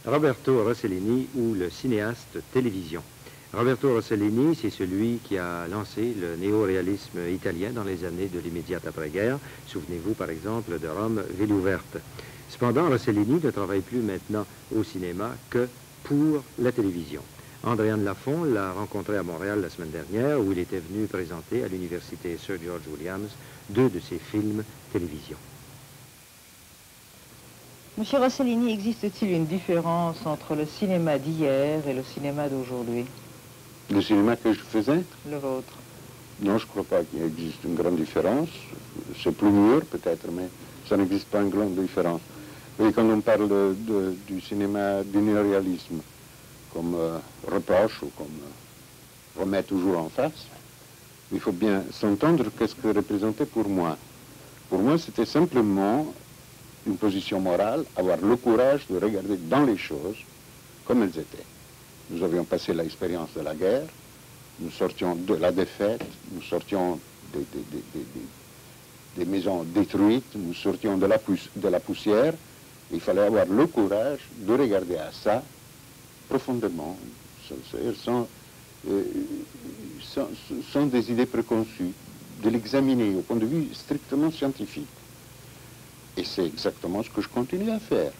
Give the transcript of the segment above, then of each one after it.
Roberto Rossellini ou le cinéaste télévision. Roberto Rossellini, c'est celui qui a lancé le néo-réalisme italien dans les années de l'immédiate après-guerre. Souvenez-vous par exemple de Rome, ville ouverte. Cependant, Rossellini ne travaille plus maintenant au cinéma que pour la télévision. Andréane Lafont l'a rencontré à Montréal la semaine dernière où il était venu présenter à l'université Sir George Williams 2 de ses films télévision. Monsieur Rossellini, existe-t-il une différence entre le cinéma d'hier et le cinéma d'aujourd'hui? Le cinéma que je faisais? Le vôtre. Non, je ne crois pas qu'il existe une grande différence. C'est plus mûr peut-être, mais ça n'existe pas une grande différence. Et quand on parle du cinéma du néoréalisme, comme reproche ou comme remet toujours en face, il faut bien s'entendre qu'est-ce que représentait pour moi. Pour moi, c'était simplement une position morale, avoir le courage de regarder dans les choses comme elles étaient. Nous avions passé l'expérience de la guerre, nous sortions de la défaite, nous sortions des maisons détruites, nous sortions de la poussière. Il fallait avoir le courage de regarder à ça profondément, sans des idées préconçues, de l'examiner au point de vue strictement scientifique. Et c'est exactement ce que je continue à faire.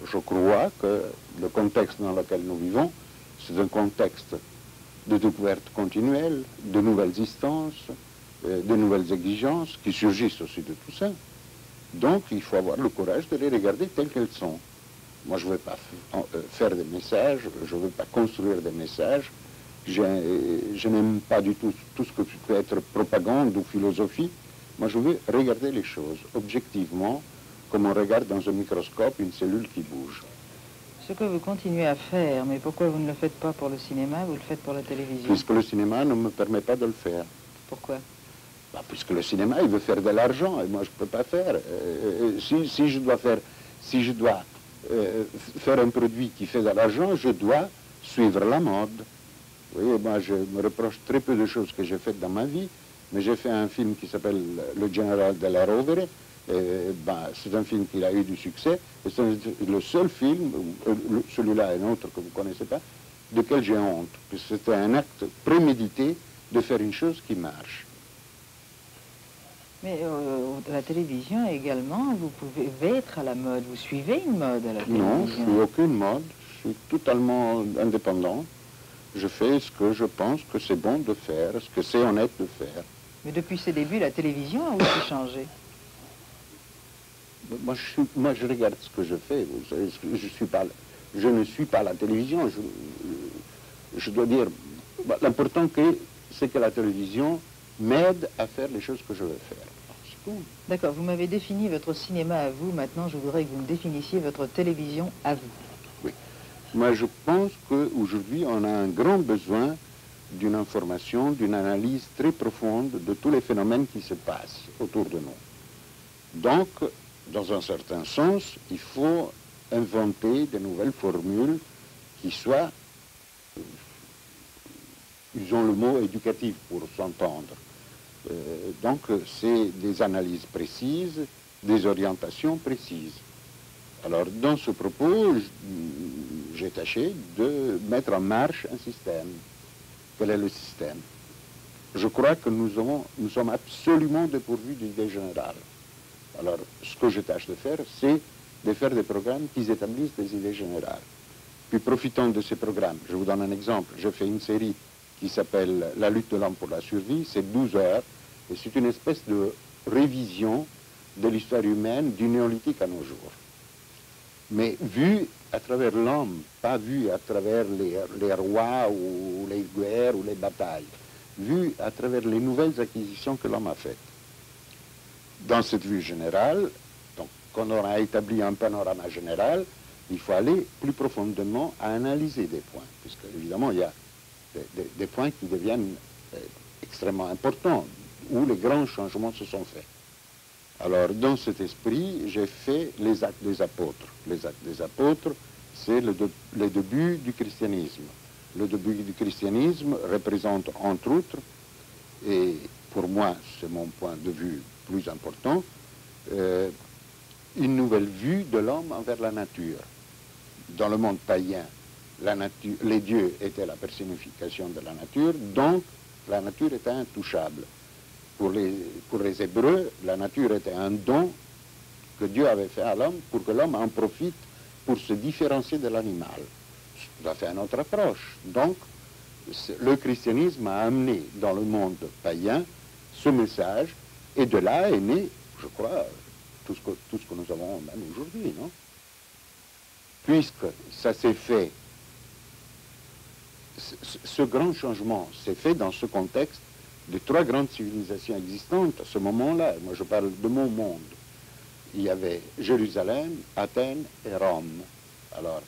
Je crois que le contexte dans lequel nous vivons, c'est un contexte de découverte continuelle, de nouvelles distances, de nouvelles exigences qui surgissent aussi de tout ça. Donc il faut avoir le courage de les regarder telles qu'elles sont. Moi je ne veux pas faire des messages, je ne veux pas construire des messages, je n'aime pas du tout tout ce que peut être propagande ou philosophie. Moi je veux regarder les choses objectivement, comme on regarde dans un microscope une cellule qui bouge. Ce que vous continuez à faire, mais pourquoi vous ne le faites pas pour le cinéma, vous le faites pour la télévision? Puisque le cinéma ne me permet pas de le faire. Pourquoi? Puisque le cinéma, il veut faire de l'argent, et moi je ne peux pas faire. Si je dois faire un produit qui fait de l'argent, je dois suivre la mode. Vous voyez, moi je me reproche très peu de choses que j'ai faites dans ma vie, mais j'ai fait un film qui s'appelle Le Général de la Rovere. C'est un film qui a eu du succès, et c'est le seul film, celui-là et un autre que vous ne connaissez pas, de quel j'ai honte, puisque c'était un acte prémédité de faire une chose qui marche. Mais la télévision également, vous pouvez être à la mode, vous suivez une mode à la télévision? Non, je ne suis aucune mode, je suis totalement indépendant. Je fais ce que je pense que c'est bon de faire, ce que c'est honnête de faire. Mais depuis ses débuts, la télévision a aussi changé. Moi, je regarde ce que je fais. Vous savez, je ne suis pas la télévision. Je dois dire, l'important c'est que la télévision m'aide à faire les choses que je veux faire. D'accord, vous m'avez défini votre cinéma à vous, maintenant je voudrais que vous me définissiez votre télévision à vous. Oui. Moi, je pense qu'aujourd'hui, on a un grand besoin d'une information, d'une analyse très profonde de tous les phénomènes qui se passent autour de nous. Donc, dans un certain sens, il faut inventer de nouvelles formules qui soient, usons le mot éducatif pour s'entendre. Donc, c'est des analyses précises, des orientations précises. Alors, dans ce propos, j'ai tâché de mettre en marche un système. Quel est le système? Je crois que nous sommes absolument dépourvus d'idées générales. Alors, ce que je tâche de faire, c'est de faire des programmes qui établissent des idées générales. Puis, profitant de ces programmes, je vous donne un exemple. Je fais une série qui s'appelle La lutte de l'homme pour la survie. C'est 12 heures, et c'est une espèce de révision de l'histoire humaine du néolithique à nos jours. Mais vu à travers l'homme, pas vu à travers les rois ou les guerres ou les batailles, vu à travers les nouvelles acquisitions que l'homme a faites. Dans cette vue générale, donc, quand on a établi un panorama général, il faut aller plus profondément à analyser des points, puisque évidemment il y a des points qui deviennent extrêmement importants, où les grands changements se sont faits. Alors, dans cet esprit, j'ai fait les actes des apôtres. Les actes des apôtres, c'est le début du christianisme. Le début du christianisme représente, entre autres, et pour moi, c'est mon point de vue plus important, une nouvelle vue de l'homme envers la nature. dans le monde païen, les dieux étaient la personnification de la nature, donc la nature était intouchable. Pour les Hébreux, la nature était un don que Dieu avait fait à l'homme pour que l'homme en profite pour se différencier de l'animal. Ça a fait une autre approche. Donc, le christianisme a amené dans le monde païen ce message, et de là est né, je crois, tout ce que nous avons même aujourd'hui, non? Puisque ça s'est fait, ce grand changement s'est fait dans ce contexte de trois grandes civilisations existantes à ce moment-là. Moi, je parle de mon monde. Il y avait Jérusalem, Athènes et Rome. Alors,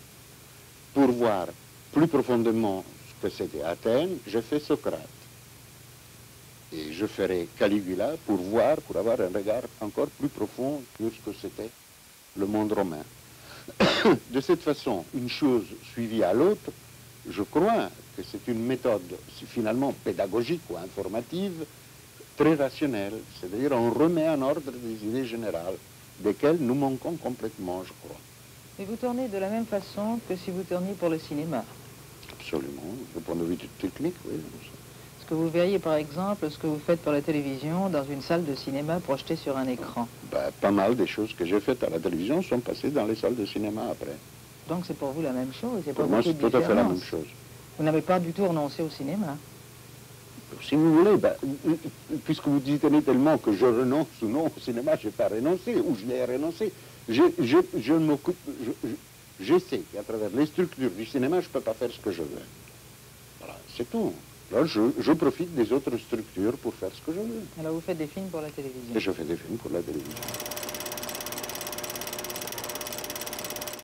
pour voir plus profondément ce que c'était Athènes, j'ai fait Socrate. Et je ferai Caligula pour voir, pour avoir un regard encore plus profond sur ce que c'était le monde romain. De cette façon, une chose suivie à l'autre, je crois que c'est une méthode finalement pédagogique ou informative très rationnelle. C'est-à-dire on remet en ordre des idées générales, desquelles nous manquons complètement, je crois. Mais vous tournez de la même façon que si vous tourniez pour le cinéma. Absolument, du point de vue technique, oui. Est-ce que vous verriez par exemple ce que vous faites pour la télévision dans une salle de cinéma projetée sur un écran? Ben, pas mal des choses que j'ai faites à la télévision sont passées dans les salles de cinéma après. Donc c'est pour vous la même chose, il y a pas Pour moi, beaucoup c'est de tout à fait la différence. même chose. Vous n'avez pas du tout renoncé au cinéma. Si vous voulez, ben, puisque vous dites tellement que je renonce ou non au cinéma, je n'ai pas renoncé, ou je l'ai renoncé. Je m'occupe, je sais qu'à travers les structures du cinéma, je ne peux pas faire ce que je veux. Voilà, c'est tout. Alors je profite des autres structures pour faire ce que je veux. Alors vous faites des films pour la télévision. Et je fais des films pour la télévision.